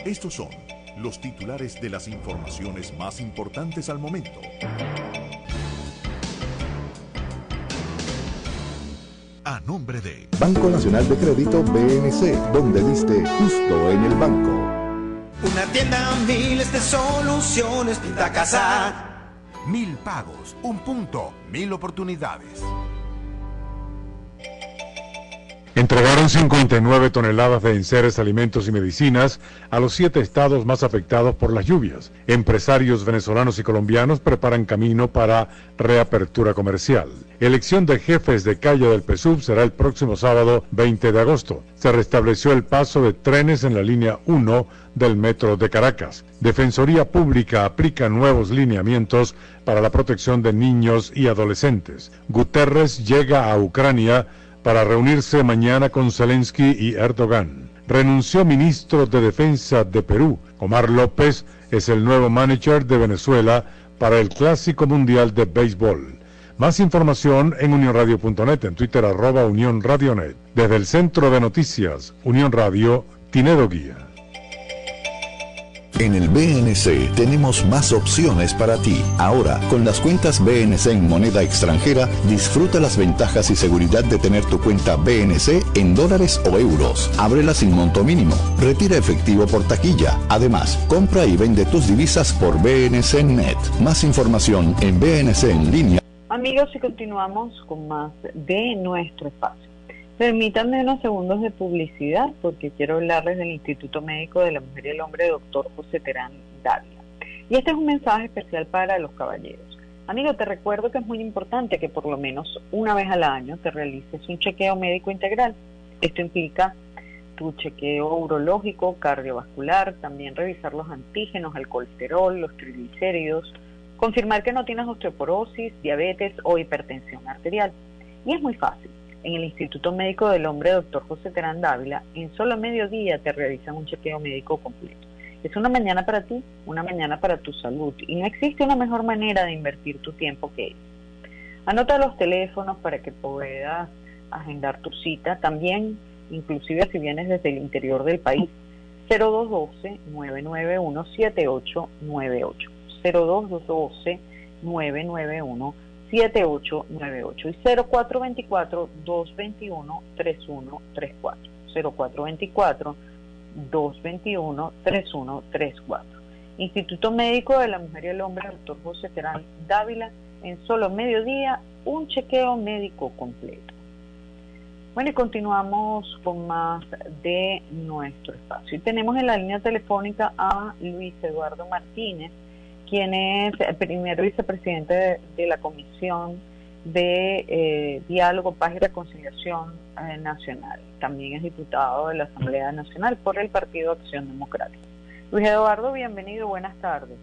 Estos son los titulares de las informaciones más importantes al momento. A nombre de Banco Nacional de Crédito BNC, donde diste justo en el banco. Una tienda, miles de soluciones, Pinta Casa. 1000 pagos, un punto, 1000 oportunidades. Entregaron 59 toneladas de enseres, alimentos y medicinas a los 7 estados más afectados por las lluvias. Empresarios venezolanos y colombianos preparan camino para reapertura comercial. Elección de jefes de calle del PSUV será el próximo sábado 20 de agosto. Se restableció el paso de trenes en la línea 1 del metro de Caracas. Defensoría Pública aplica nuevos lineamientos para la protección de niños y adolescentes. Guterres llega a Ucrania para reunirse mañana con Zelensky y Erdogan. Renunció ministro de Defensa de Perú. Omar López es el nuevo manager de Venezuela para el Clásico Mundial de Béisbol. Más información en unionradio.net, en Twitter @unionradionet. Desde el Centro de Noticias, Unión Radio, Tinedo Guía. En el BNC tenemos más opciones para ti. Ahora, con las cuentas BNC en moneda extranjera, disfruta las ventajas y seguridad de tener tu cuenta BNC en dólares o euros. Ábrela sin monto mínimo. Retira efectivo por taquilla. Además, compra y vende tus divisas por BNC Net. Más información en BNC en línea. Amigos, y continuamos con más de nuestro espacio. Permítanme unos segundos de publicidad porque quiero hablarles del Instituto Médico de la Mujer y el Hombre, Dr. José Terán Dávila. Y este es un mensaje especial para los caballeros. Amigo, te recuerdo que es muy importante que por lo menos una vez al año te realices un chequeo médico integral. Esto implica tu chequeo urológico, cardiovascular, también revisar los antígenos, el colesterol, los triglicéridos, confirmar que no tienes osteoporosis, diabetes o hipertensión arterial. Y es muy fácil. En el Instituto Médico del Hombre, Dr. José Terán Dávila, en solo mediodía te realizan un chequeo médico completo. Es una mañana para ti, una mañana para tu salud, y no existe una mejor manera de invertir tu tiempo que esa. Anota los teléfonos para que puedas agendar tu cita, también, inclusive si vienes desde el interior del país, 0212-991-7898, 0212-991-7898 y 0424-221-3134, 0424-221-3134. Instituto Médico de la Mujer y el Hombre, Dr. José Terán Dávila, en solo mediodía, un chequeo médico completo. Bueno, y continuamos con más de nuestro espacio. Y tenemos en la línea telefónica a Luis Eduardo Martínez, quien es el primer vicepresidente de la Comisión de Diálogo, Paz y Reconciliación Nacional. También es diputado de la Asamblea Nacional por el Partido Acción Democrática. Luis Eduardo, bienvenido, buenas tardes.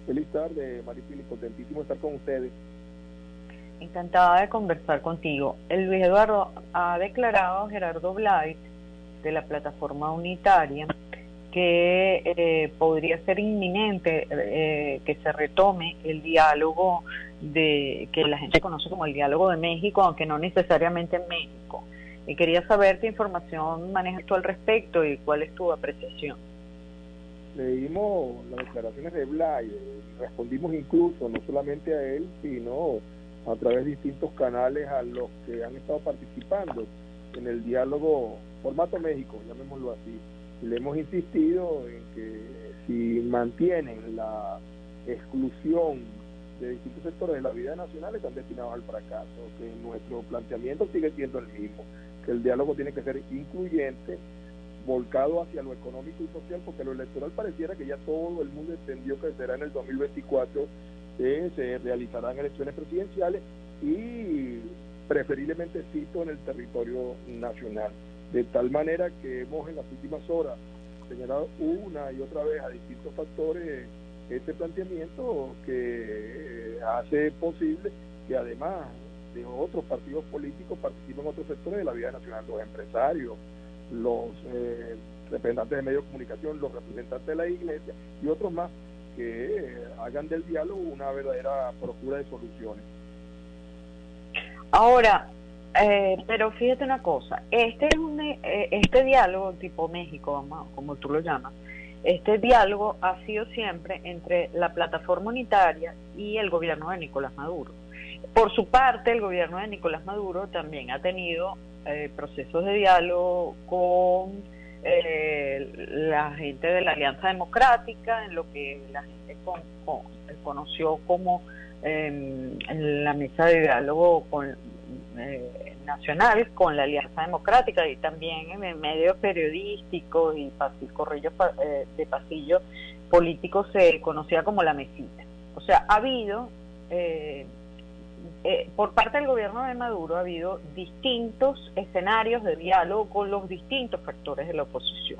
Feliz tarde, Maripili, contentísimo de estar con ustedes. Encantada de conversar contigo. El Luis Eduardo, ha declarado Gerardo Blay, de la Plataforma Unitaria, que podría ser inminente que se retome el diálogo que la gente conoce como el diálogo de México, aunque no necesariamente en México. Y quería saber qué información manejas tú al respecto y cuál es tu apreciación. Leímos las declaraciones de Blay y respondimos incluso no solamente a él, sino a través de distintos canales a los que han estado participando en el diálogo formato México, llamémoslo así. Y le hemos insistido en que si mantienen la exclusión de distintos sectores de la vida nacional, están destinados al fracaso, que nuestro planteamiento sigue siendo el mismo, que el diálogo tiene que ser incluyente, volcado hacia lo económico y social, porque lo electoral pareciera que ya todo el mundo entendió que será en el 2024 que se realizarán elecciones presidenciales y preferiblemente cito en el territorio nacional. De tal manera que hemos en las últimas horas señalado una y otra vez a distintos factores este planteamiento que hace posible que además de otros partidos políticos participen otros sectores de la vida nacional, los empresarios, los representantes de medios de comunicación, los representantes de la iglesia y otros más que hagan del diálogo una verdadera procura de soluciones. Ahora, pero fíjate una cosa, este diálogo tipo México, como tú lo llamas, este diálogo ha sido siempre entre la plataforma unitaria y el gobierno de Nicolás Maduro. Por su parte, el gobierno de Nicolás Maduro también ha tenido procesos de diálogo con la gente de la Alianza Democrática, en lo que la gente conoció como la mesa de diálogo nacional con la Alianza Democrática, y también en medios periodísticos y corrillos de pasillo políticos se conocía como la mesita. O sea, ha habido por parte del gobierno de Maduro ha habido distintos escenarios de diálogo con los distintos factores de la oposición.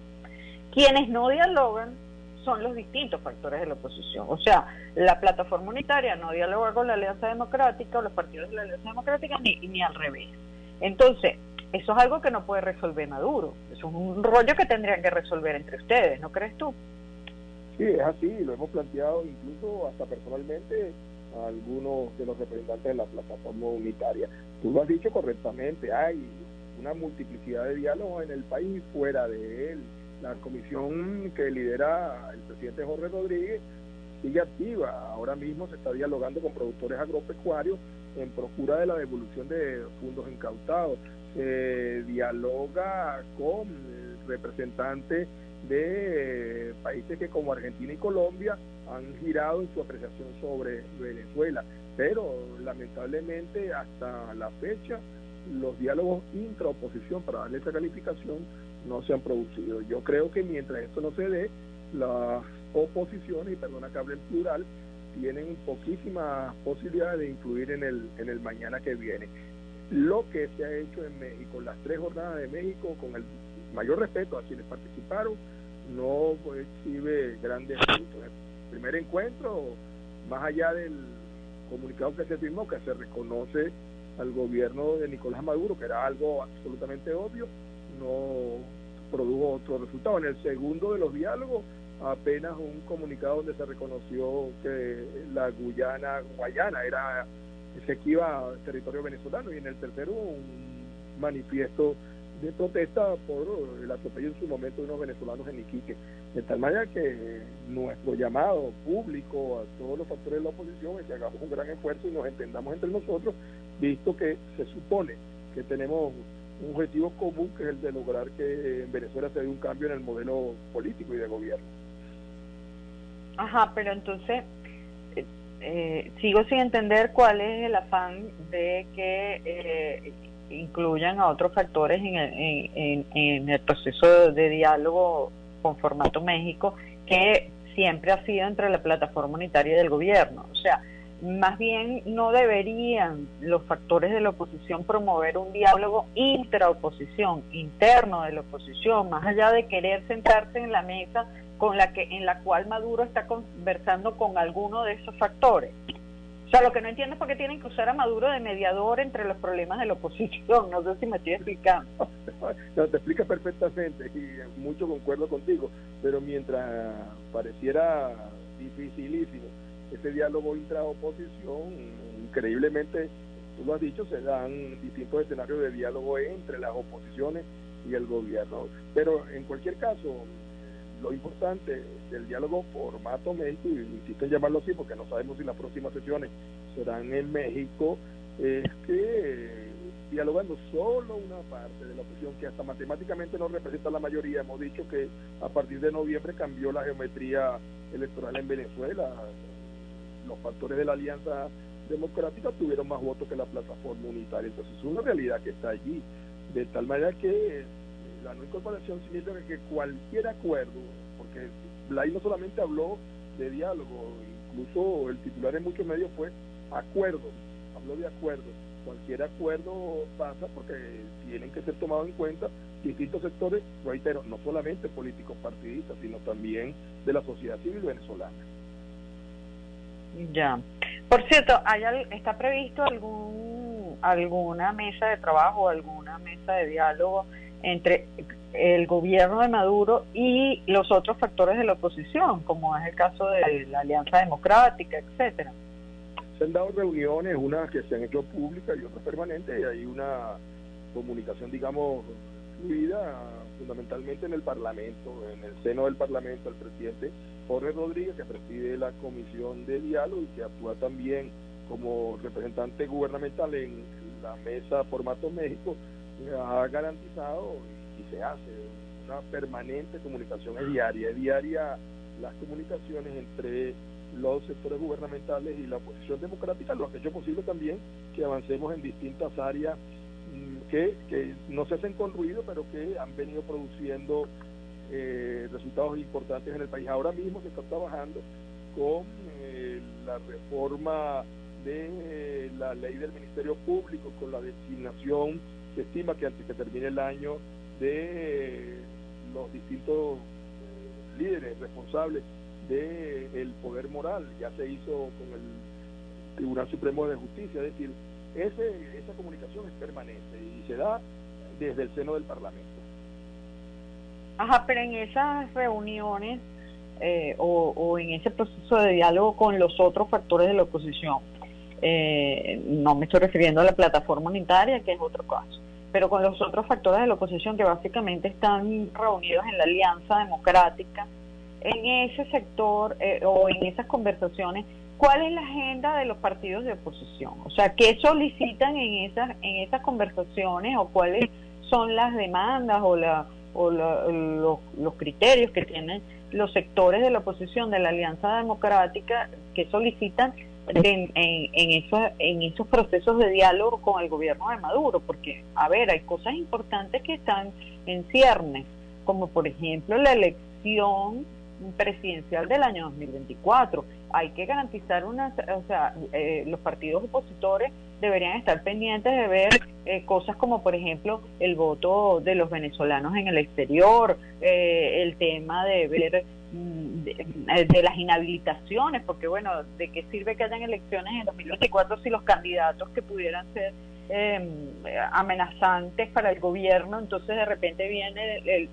Quienes no dialogan son los distintos factores de la oposición. O sea, la plataforma unitaria no dialoga con la Alianza Democrática o los partidos de la Alianza Democrática ni al revés. Entonces, eso es algo que no puede resolver Maduro. Eso es un rollo que tendrían que resolver entre ustedes, ¿no crees tú? Sí, es así, lo hemos planteado incluso hasta personalmente a algunos de los representantes de la plataforma unitaria. Tú lo has dicho correctamente, hay una multiplicidad de diálogos en el país y fuera de él. La comisión que lidera el presidente Jorge Rodríguez sigue activa. Ahora mismo se está dialogando con productores agropecuarios en procura de la devolución de fondos incautados. Se dialoga con representantes de países que como Argentina y Colombia han girado en su apreciación sobre Venezuela, pero lamentablemente hasta la fecha los diálogos intraoposición, para darle esa calificación, no se han producido. Yo creo que mientras esto no se dé, las oposiciones, y perdona que hable en plural, tienen poquísimas posibilidades de influir en el mañana que viene. Lo que se ha hecho en México, las 3 jornadas de México, con el mayor respeto a quienes participaron, no exhibe grandes frutos. El primer encuentro, más allá del comunicado que se firmó, que se reconoce al gobierno de Nicolás Maduro, que era algo absolutamente obvio, no produjo otro resultado. En el segundo de los diálogos, apenas un comunicado donde se reconoció que la Guayana era Esequiba a territorio venezolano, y en el tercero un manifiesto de protesta por el atropello en su momento de unos venezolanos en Iquique. De tal manera que nuestro llamado público a todos los factores de la oposición es que hagamos un gran esfuerzo y nos entendamos entre nosotros, visto que se supone que tenemos un objetivo común, que es el de lograr que en Venezuela se dé un cambio en el modelo político y de gobierno. Ajá, pero entonces sigo sin entender cuál es el afán de que incluyan a otros factores en el proceso de diálogo con formato México, que siempre ha sido entre la plataforma unitaria y del gobierno. O sea, más bien no deberían los factores de la oposición promover un diálogo intraoposición, interno de la oposición, más allá de querer sentarse en la mesa en la cual Maduro está conversando con alguno de esos factores. O sea, lo que no entiendo es por qué tienen que usar a Maduro de mediador entre los problemas de la oposición. No sé si me estoy explicando. No, te explicas perfectamente y mucho concuerdo contigo, pero mientras pareciera dificilísimo ese diálogo intraoposición, increíblemente, tú lo has dicho, se dan distintos escenarios de diálogo entre las oposiciones y el gobierno. Pero en cualquier caso, lo importante del diálogo formato México, y insisto en llamarlo así porque no sabemos si las próximas sesiones serán en México, es que dialogando solo una parte de la oposición, que hasta matemáticamente no representa la mayoría. Hemos dicho que a partir de noviembre cambió la geometría electoral en Venezuela. Los factores de la Alianza Democrática tuvieron más votos que la plataforma unitaria. Entonces es una realidad que está allí, de tal manera que la no incorporación significa que cualquier acuerdo, porque Blay no solamente habló de diálogo, incluso el titular en muchos medios fue acuerdo, habló de acuerdo. Cualquier acuerdo pasa porque tienen que ser tomados en cuenta distintos sectores, reitero, no solamente políticos partidistas, sino también de la sociedad civil venezolana. Ya. Por cierto, ¿está previsto alguna mesa de trabajo, alguna mesa de diálogo entre el gobierno de Maduro y los otros factores de la oposición, como es el caso de la Alianza Democrática, etcétera? Se han dado reuniones, unas que se han hecho públicas y otras permanentes, y hay una comunicación, digamos, construida fundamentalmente en el Parlamento, en el seno del Parlamento. El presidente Jorge Rodríguez, que preside la Comisión de Diálogo y que actúa también como representante gubernamental en la mesa Formato México, ha garantizado y se hace una permanente comunicación, es diaria las comunicaciones entre los sectores gubernamentales y la oposición democrática, lo que ha hecho posible también que avancemos en distintas áreas que no se hacen con ruido, pero que han venido produciendo resultados importantes en el país. Ahora mismo se está trabajando con la reforma de la ley del Ministerio Público, con la designación, se estima que antes que termine el año, de los distintos líderes responsables del poder moral. Ya se hizo con el Tribunal Supremo de Justicia, es decir, esa comunicación es permanente y se da desde el seno del Parlamento. Ajá, pero en esas reuniones o en ese proceso de diálogo con los otros factores de la oposición, no me estoy refiriendo a la plataforma unitaria, que es otro caso, pero con los otros factores de la oposición que básicamente están reunidos en la Alianza Democrática, en ese sector o en esas conversaciones, ¿cuál es la agenda de los partidos de oposición? O sea, ¿qué solicitan en esas conversaciones o cuáles son las demandas o los criterios que tienen los sectores de la oposición de la Alianza Democrática que solicitan en esos procesos de diálogo con el gobierno de Maduro? Porque, a ver, hay cosas importantes que están en ciernes, como por ejemplo la elección presidencial del año 2024. Hay que garantizar los partidos opositores deberían estar pendientes de ver cosas como por ejemplo el voto de los venezolanos en el exterior, el tema de ver de las inhabilitaciones, porque bueno, ¿de qué sirve que hayan elecciones en 2024 si los candidatos que pudieran ser amenazantes para el gobierno, entonces de repente viene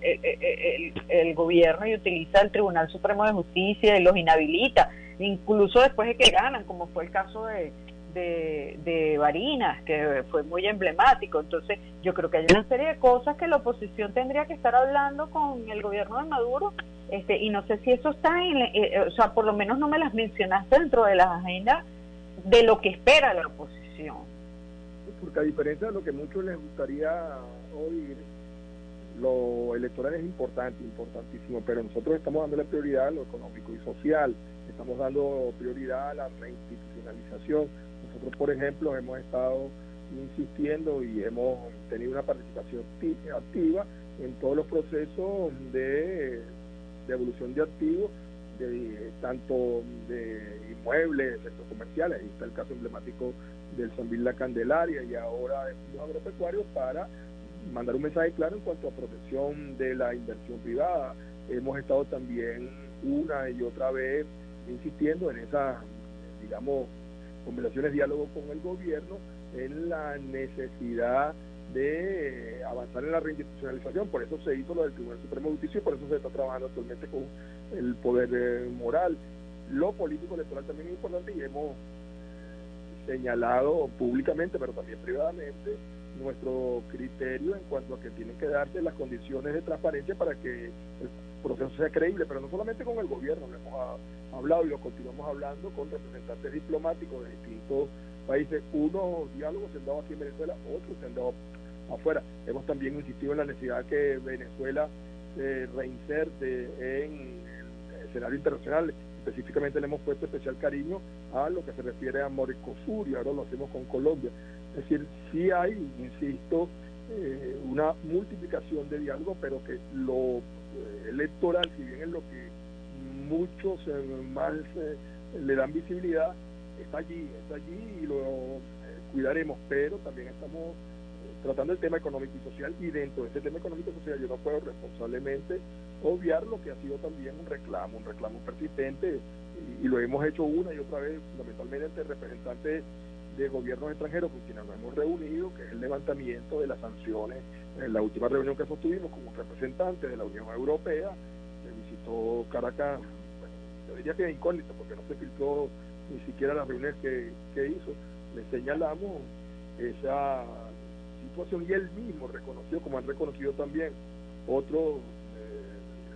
el gobierno y utiliza el Tribunal Supremo de Justicia y los inhabilita, incluso después de que ganan, como fue el caso de Barinas, que fue muy emblemático? Entonces yo creo que hay una serie de cosas que la oposición tendría que estar hablando con el gobierno de Maduro, y no sé si eso está o sea, por lo menos no me las mencionaste dentro de las agendas de lo que espera la oposición. Porque a diferencia de lo que muchos les gustaría oír, lo electoral es importantísimo, pero nosotros estamos dándole prioridad a lo económico y social, estamos dando prioridad a la reinstitucionalización. Nosotros, por ejemplo, hemos estado insistiendo y hemos tenido una participación activa en todos los procesos de devolución de activos, tanto de inmuebles, sector comerciales. Ahí está el caso emblemático del Sambil La Candelaria y ahora de los agropecuarios, para mandar un mensaje claro en cuanto a protección de la inversión privada. Hemos estado también una y otra vez insistiendo en esas, digamos, conversaciones, diálogo con el gobierno, en la necesidad de avanzar en la reinstitucionalización. Por eso se hizo lo del Tribunal Supremo de Justicia y por eso se está trabajando actualmente con el poder moral. Lo político electoral también es importante y hemos señalado públicamente, pero también privadamente, nuestro criterio en cuanto a que tienen que darse las condiciones de transparencia para que el proceso sea creíble, pero no solamente con el gobierno, lo hemos hablado y lo continuamos hablando con representantes diplomáticos de distintos países. Unos diálogos se han dado aquí en Venezuela, otros se han dado afuera. Hemos también insistido en la necesidad que Venezuela se reinserte en el escenario internacional. Específicamente le hemos puesto especial cariño a lo que se refiere a Mercosur y ahora lo hacemos con Colombia. Es decir, sí hay, insisto, una multiplicación de diálogo, pero que lo electoral, si bien es lo que muchos más le dan visibilidad, está allí y lo cuidaremos, pero también estamos tratando el tema económico y social, y dentro de ese tema económico y social yo no puedo responsablemente obviar lo que ha sido también un reclamo persistente, y lo hemos hecho una y otra vez, fundamentalmente entre representantes de gobiernos extranjeros con quienes nos hemos reunido, que es el levantamiento de las sanciones. En la última reunión que sostuvimos como representante de la Unión Europea, que visitó Caracas, bueno, yo diría que es incógnito porque no se filtró ni siquiera las reuniones que hizo, le señalamos esa situación, y él mismo reconoció, como han reconocido también otros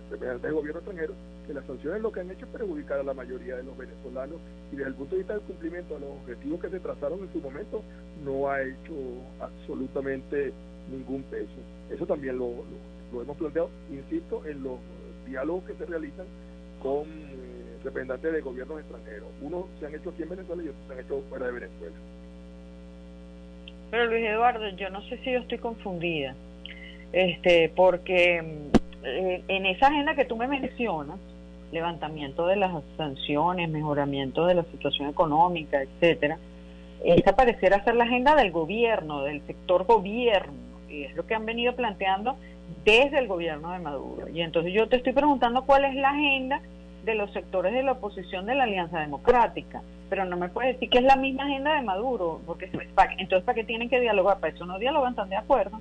representantes del gobierno extranjero, que las sanciones lo que han hecho es perjudicar a la mayoría de los venezolanos, y desde el punto de vista del cumplimiento de los objetivos que se trazaron en su momento no ha hecho absolutamente ningún peso. Eso también lo hemos planteado, insisto, en los diálogos que se realizan con representantes de gobiernos extranjeros. Unos se han hecho aquí en Venezuela y otros se han hecho fuera de Venezuela. Pero Luis Eduardo, yo no sé si yo estoy confundida, porque en esa agenda que tú me mencionas, levantamiento de las sanciones, mejoramiento de la situación económica, etcétera, esa pareciera ser la agenda del gobierno, del sector gobierno, y es lo que han venido planteando desde el gobierno de Maduro. Y entonces yo te estoy preguntando cuál es la agenda de los sectores de la oposición de la Alianza Democrática, pero no me puedes decir que es la misma agenda de Maduro, porque entonces ¿para qué tienen que dialogar? Para eso no dialogan, están de acuerdo.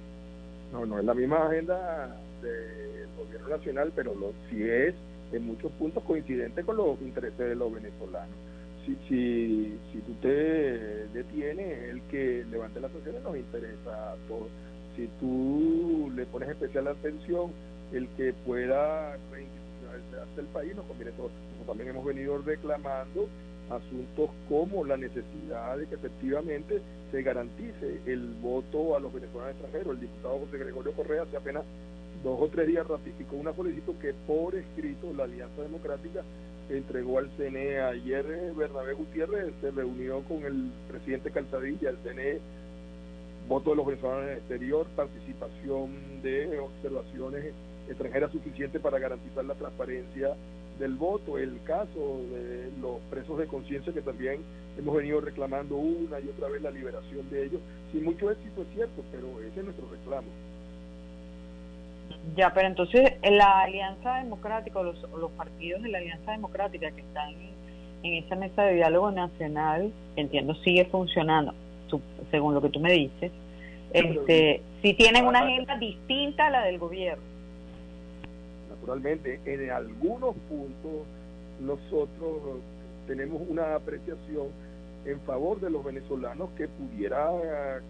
No es la misma agenda del gobierno nacional, pero sí es en muchos puntos coincidente con los intereses de los venezolanos. Si tú te detienes, el que levante las sanciones nos interesa a todos. Si tú le pones especial atención, el que pueda reindustrializarse el país nos conviene a todos. Nosotros también hemos venido reclamando asuntos como la necesidad de que efectivamente se garantice el voto a los venezolanos extranjeros. El diputado José Gregorio Correa hace apenas 2 o 3 días ratificó una solicitud que por escrito la Alianza Democrática entregó al CNE. Ayer Bernabé Gutiérrez se reunió con el presidente Calzadilla, el CNE, voto de los venezolanos en el exterior, participación de observaciones extranjeras suficientes para garantizar la transparencia del voto, el caso de los presos de conciencia, que también hemos venido reclamando una y otra vez la liberación de ellos, sin mucho éxito, es cierto, pero ese es nuestro reclamo. Ya, pero entonces la Alianza Democrática, los partidos de la Alianza Democrática que están en esa mesa de diálogo nacional, entiendo sigue funcionando, según lo que tú me dices, si tienen una agenda distinta a la del gobierno. Naturalmente, en algunos puntos nosotros tenemos una apreciación en favor de los venezolanos que pudiera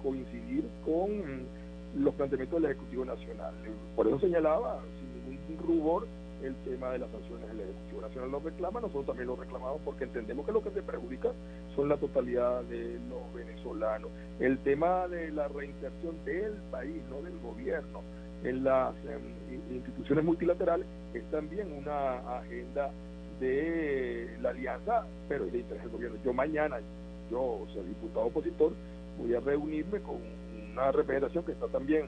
coincidir con los planteamientos del Ejecutivo Nacional. Por eso señalaba, sin ningún rubor, el tema de las sanciones. El Ejecutivo Nacional lo reclama, nosotros también lo reclamamos porque entendemos que lo que se perjudica son la totalidad de los venezolanos. El tema de la reinserción del país, no del gobierno, en las instituciones multilaterales es también una agenda de la alianza, pero es de interés del gobierno. Yo mañana, o sea, diputado opositor, voy a reunirme con una representación que está también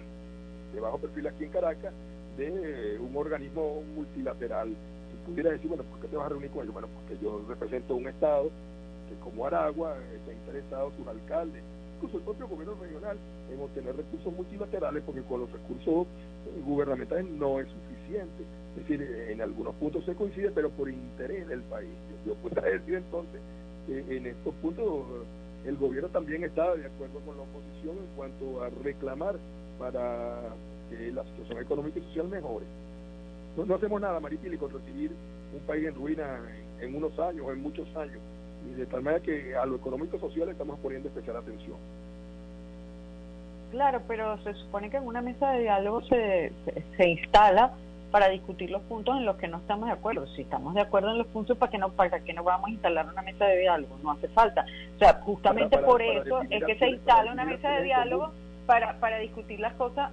de bajo perfil aquí en Caracas, de un organismo multilateral. Si pudiera decir, bueno, ¿por qué te vas a reunir con ellos? Bueno, porque yo represento un estado que, como Aragua, está interesado, sus alcaldes, incluso el propio gobierno regional, en obtener recursos multilaterales, porque con los recursos gubernamentales no es suficiente. Es decir, en algunos puntos se coincide, pero por interés del país. Yo puedo decir entonces que en estos puntos el gobierno también está de acuerdo con la oposición en cuanto a reclamar para que la situación económica y social mejore. No hacemos nada, Maripili, con recibir un país en ruina en unos años o en muchos años, y de tal manera que a lo económico y social estamos poniendo especial atención. Claro, pero se supone que en una mesa de diálogo se instala para discutir los puntos en los que no estamos de acuerdo. Si estamos de acuerdo en los puntos, ¿para qué no vamos a instalar una mesa de diálogo? No hace falta. O sea, justamente por eso es que se instala una mesa de diálogo para discutir las cosas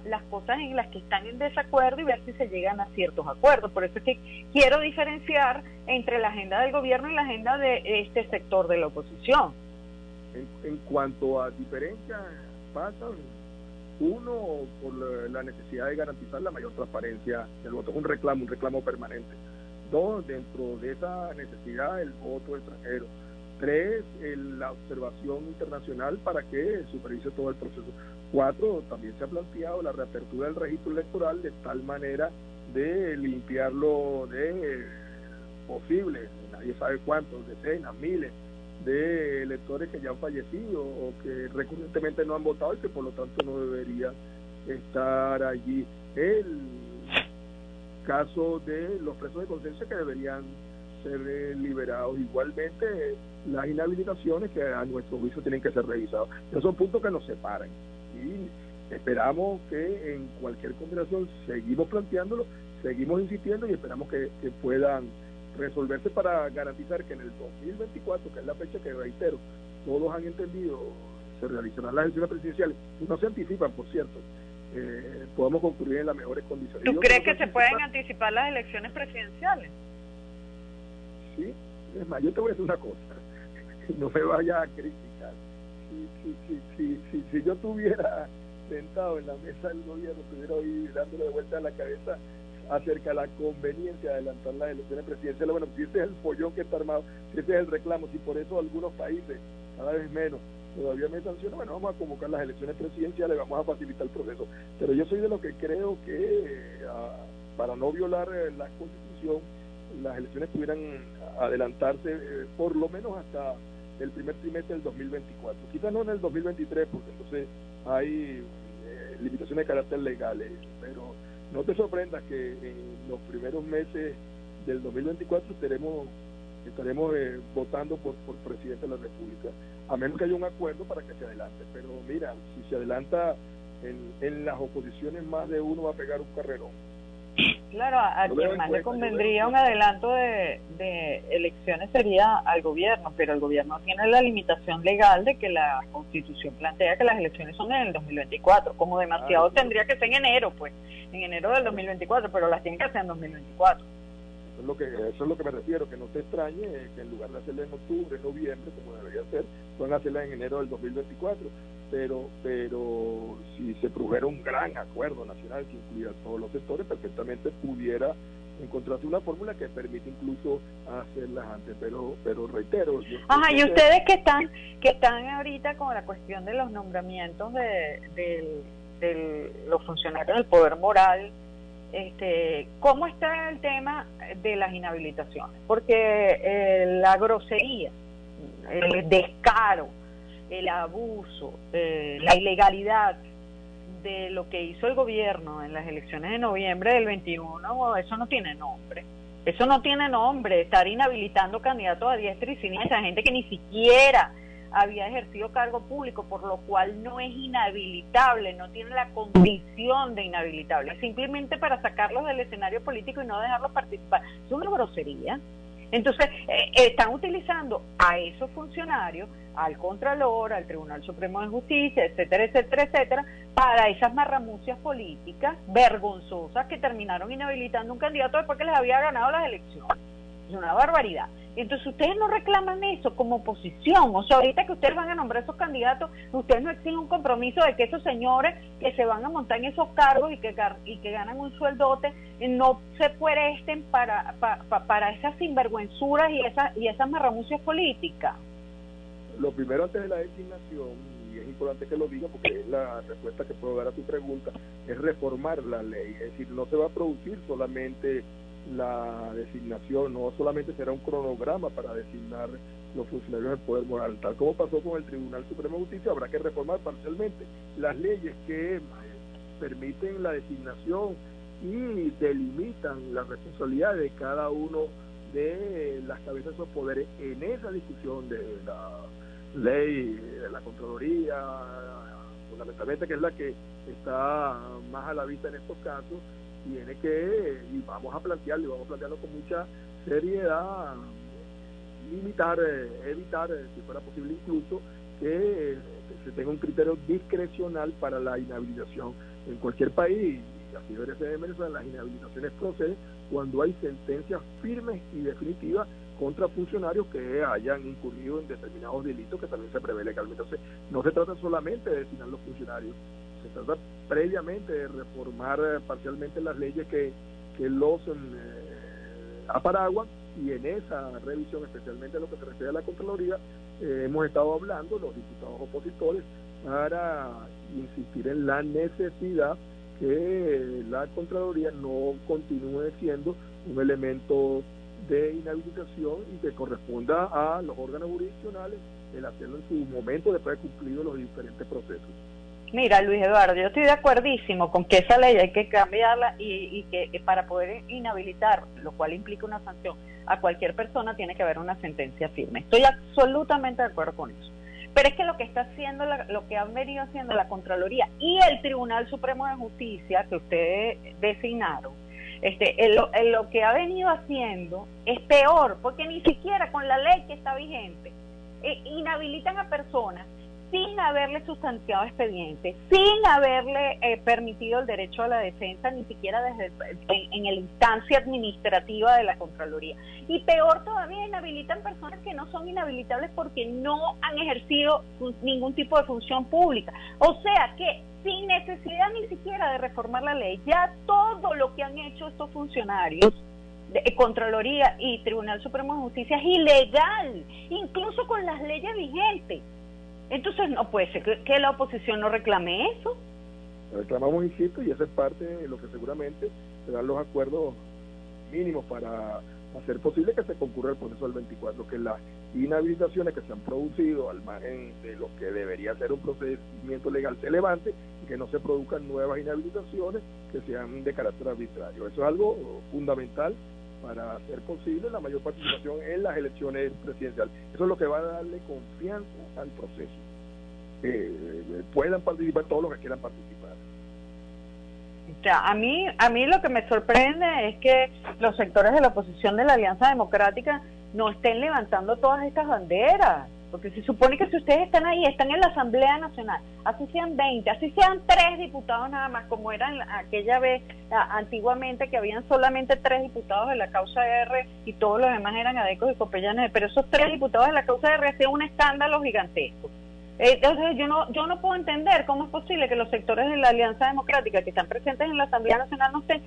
en las que están en desacuerdo y ver si se llegan a ciertos acuerdos. Por eso es que quiero diferenciar entre la agenda del gobierno y la agenda de este sector de la oposición. En cuanto a diferencias, pasan uno por la necesidad de garantizar la mayor transparencia del voto, es un reclamo permanente. 2, dentro de esa necesidad, el voto extranjero. 3, la observación internacional para que supervise todo el proceso. 4, también se ha planteado la reapertura del registro electoral de tal manera de limpiarlo de posibles, nadie sabe cuántos, decenas, miles de electores que ya han fallecido o que recurrentemente no han votado y que por lo tanto no deberían estar allí. El caso de los presos de conciencia que deberían ser liberados. Igualmente las inhabilitaciones que a nuestro juicio tienen que ser revisados. Esos son puntos que nos separan. Y esperamos que en cualquier consideración seguimos planteándolo, seguimos insistiendo y esperamos que puedan resolverse para garantizar que en el 2024, que es la fecha que, reitero, todos han entendido, se realizarán las elecciones presidenciales, y no se anticipan, por cierto, podamos concluir en las mejores condiciones. ¿Tú crees que se pueden anticipar las elecciones presidenciales? Sí, es más, yo te voy a decir una cosa, no me vayas a criticar. Si yo estuviera sentado en la mesa del gobierno, estuviera hoy dándole de vuelta a la cabeza acerca de la conveniencia de adelantar las elecciones presidenciales, bueno, si ese es el follón que está armado, si ese es el reclamo, si por eso algunos países, cada vez menos, todavía me sancionan, bueno, vamos a convocar las elecciones presidenciales, vamos a facilitar el proceso. Pero yo soy de los que creo que para no violar la Constitución, las elecciones pudieran adelantarse por lo menos hasta el primer trimestre del 2024, quizás no en el 2023, porque entonces hay limitaciones de carácter legal, pero no te sorprendas que en los primeros meses del 2024 estaremos votando por presidente de la República, a menos que haya un acuerdo para que se adelante. Pero mira, si se adelanta en las oposiciones, más de uno va a pegar un carrerón. Claro, a quien más le convendría un adelanto de elecciones sería al gobierno, pero el gobierno tiene la limitación legal de que la Constitución plantea que las elecciones son en el 2024, como demasiado tendría que ser en enero, pues, en enero del 2024, pero las tienen que hacer en 2024. Eso es lo que me refiero, que no te extrañe que en lugar de hacerla en octubre, noviembre, como debería ser, puedan hacerla en enero del 2024, pero si se produjera un gran acuerdo nacional que incluya a todos los sectores, perfectamente pudiera encontrarse una fórmula que permite incluso hacerlas antes, pero reitero. Y ustedes que están ahorita con la cuestión de los nombramientos de los funcionarios del poder moral, ¿cómo está el tema de las inhabilitaciones? Porque la grosería, el descaro, el abuso, la ilegalidad de lo que hizo el gobierno en las elecciones de noviembre del 21, eso no tiene nombre. Eso no tiene nombre, estar inhabilitando candidatos a diestra y siniestra, gente que ni siquiera había ejercido cargo público, por lo cual no es inhabilitable, no tiene la condición de inhabilitable, simplemente para sacarlos del escenario político y no dejarlos participar. Es una grosería. Entonces, están utilizando a esos funcionarios, al Contralor, al Tribunal Supremo de Justicia, etcétera, etcétera, etcétera, para esas marramucias políticas vergonzosas que terminaron inhabilitando un candidato después que les había ganado las elecciones. Es una barbaridad. Entonces ustedes no reclaman eso como oposición, o sea, ahorita que ustedes van a nombrar esos candidatos, ustedes no exigen un compromiso de que esos señores que se van a montar en esos cargos y que ganan un sueldote, no se presten para esas sinvergüenzuras y esas marramucias políticas. Lo primero, antes de la designación, y es importante que lo diga porque es la respuesta que puedo dar a tu pregunta, es reformar la ley, es decir, no se va a producir solamente la designación, no solamente será un cronograma para designar los funcionarios del poder moral, tal como pasó con el Tribunal Supremo de Justicia, habrá que reformar parcialmente las leyes que permiten la designación y delimitan la responsabilidad de cada uno de las cabezas de esos poderes en esa discusión de la ley de la Contraloría, fundamentalmente, que es la que está más a la vista en estos casos. Tiene que, y vamos a plantearlo con mucha seriedad, evitar, si fuera posible incluso, que se tenga un criterio discrecional para la inhabilitación. En cualquier país, y así debería ser en Venezuela, las inhabilitaciones proceden cuando hay sentencias firmes y definitivas contra funcionarios que hayan incurrido en determinados delitos que también se prevé legalmente. Entonces, no se trata solamente de designar los funcionarios, se trata previamente de reformar parcialmente las leyes que los aparaguan, y en esa revisión, especialmente en lo que se refiere a la Contraloría, hemos estado hablando, los diputados opositores, para insistir en la necesidad que la Contraloría no continúe siendo un elemento de inhabilitación y que corresponda a los órganos jurisdiccionales el hacerlo en su momento después de cumplidos los diferentes procesos. Mira, Luis Eduardo, yo estoy de acuerdísimo con que esa ley hay que cambiarla y que para poder inhabilitar, lo cual implica una sanción, a cualquier persona tiene que haber una sentencia firme. Estoy absolutamente de acuerdo con eso. Pero es que lo que está haciendo, lo que han venido haciendo la Contraloría y el Tribunal Supremo de Justicia, que ustedes designaron, lo que ha venido haciendo es peor, porque ni siquiera con la ley que está vigente inhabilitan a personas sin haberle sustanciado expediente, sin haberle permitido el derecho a la defensa, ni siquiera en la instancia administrativa de la Contraloría. Y peor todavía, inhabilitan personas que no son inhabilitables porque no han ejercido ningún tipo de función pública. O sea que sin necesidad ni siquiera de reformar la ley, ya todo lo que han hecho estos funcionarios de Contraloría y Tribunal Supremo de Justicia es ilegal, incluso con las leyes vigentes. Entonces no puede ser que la oposición no reclame eso. Reclamamos, insisto, y esa es parte de lo que seguramente serán los acuerdos mínimos para hacer posible que se concurra el proceso del 24, que las inhabilitaciones que se han producido al margen de lo que debería ser un procedimiento legal se levante y que no se produzcan nuevas inhabilitaciones que sean de carácter arbitrario. Eso es algo fundamental para hacer posible la mayor participación en las elecciones presidenciales. Eso es lo que va a darle confianza al proceso. Que puedan participar todos los que quieran participar. Ya, a mí lo que me sorprende es que los sectores de la oposición de la Alianza Democrática no estén levantando todas estas banderas, porque se supone que si ustedes están ahí, están en la Asamblea Nacional, así sean 20, así sean 3 diputados nada más, como eran aquella vez antiguamente, que habían solamente 3 diputados de la causa R y todos los demás eran adecos y copellanes, pero esos 3 diputados de la causa R hacían un escándalo gigantesco. Entonces yo no puedo entender cómo es posible que los sectores de la Alianza Democrática que están presentes en la Asamblea Nacional no estén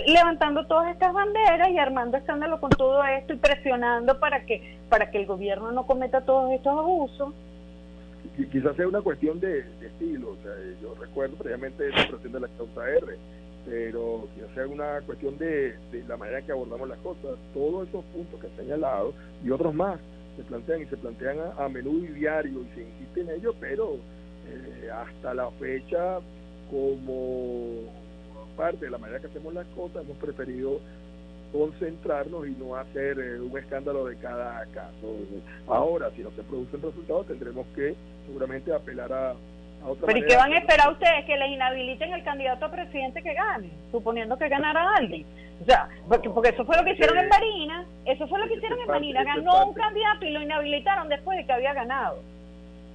levantando todas estas banderas y armando escándalo con todo esto y presionando para que el gobierno no cometa todos estos abusos. Quizás sea una cuestión de estilo, o sea, yo recuerdo previamente la presión de la causa R, pero quizás sea una cuestión de la manera que abordamos las cosas. Todos esos puntos que he señalado y otros más se plantean a menudo y diario y se insiste en ello, pero hasta la fecha, como parte de la manera que hacemos las cosas, hemos preferido concentrarnos y no hacer un escándalo de cada caso. Ahora, si no se producen resultados, tendremos que seguramente apelar a otra ¿Pero manera. y qué van a esperar ustedes? ¿Que les inhabiliten el candidato a presidente que gane? Suponiendo que ganara alguien. O sea, porque eso fue lo que hicieron en Barinas. Eso fue lo que hicieron en Barinas. Ganó un candidato y lo inhabilitaron después de que había ganado.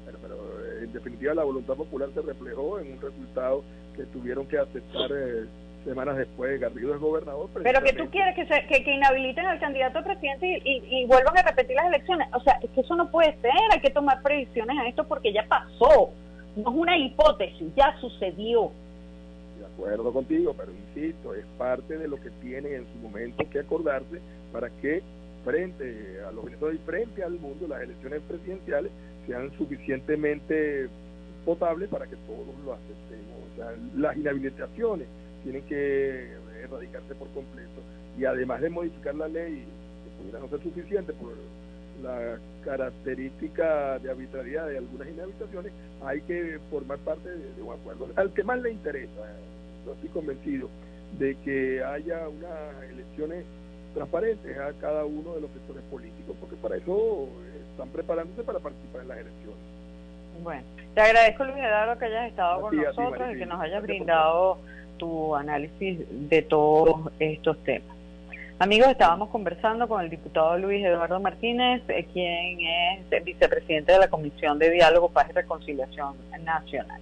Pero en definitiva la voluntad popular se reflejó en un resultado que tuvieron que aceptar semanas después. Garrido es gobernador. Pero que tú quieres que inhabiliten al candidato a presidente y vuelvan a repetir las elecciones. O sea, es que eso no puede ser. Hay que tomar previsiones a esto porque ya pasó. No es una hipótesis, ya sucedió. De acuerdo contigo, pero insisto, es parte de lo que tienen en su momento que acordarse para que frente a los venezolanos y frente al mundo las elecciones presidenciales sean suficientemente potables para que todos lo aceptemos. O sea, las inhabilitaciones tienen que erradicarse por completo y además de modificar la ley, que pudiera no ser suficiente por la característica de arbitrariedad de algunas inhabilitaciones, hay que formar parte de un acuerdo. Al que más le interesa, yo estoy convencido de que haya unas elecciones transparentes a cada uno de los sectores políticos, porque para eso están preparándose para participar en las elecciones. Bueno, te agradezco, Luis Eduardo, que hayas estado con nosotros y que nos hayas brindado tu análisis de todos estos temas. Amigos, estábamos conversando con el diputado Luis Eduardo Martínez, quien es vicepresidente de la Comisión de Diálogo, Paz y Reconciliación Nacional.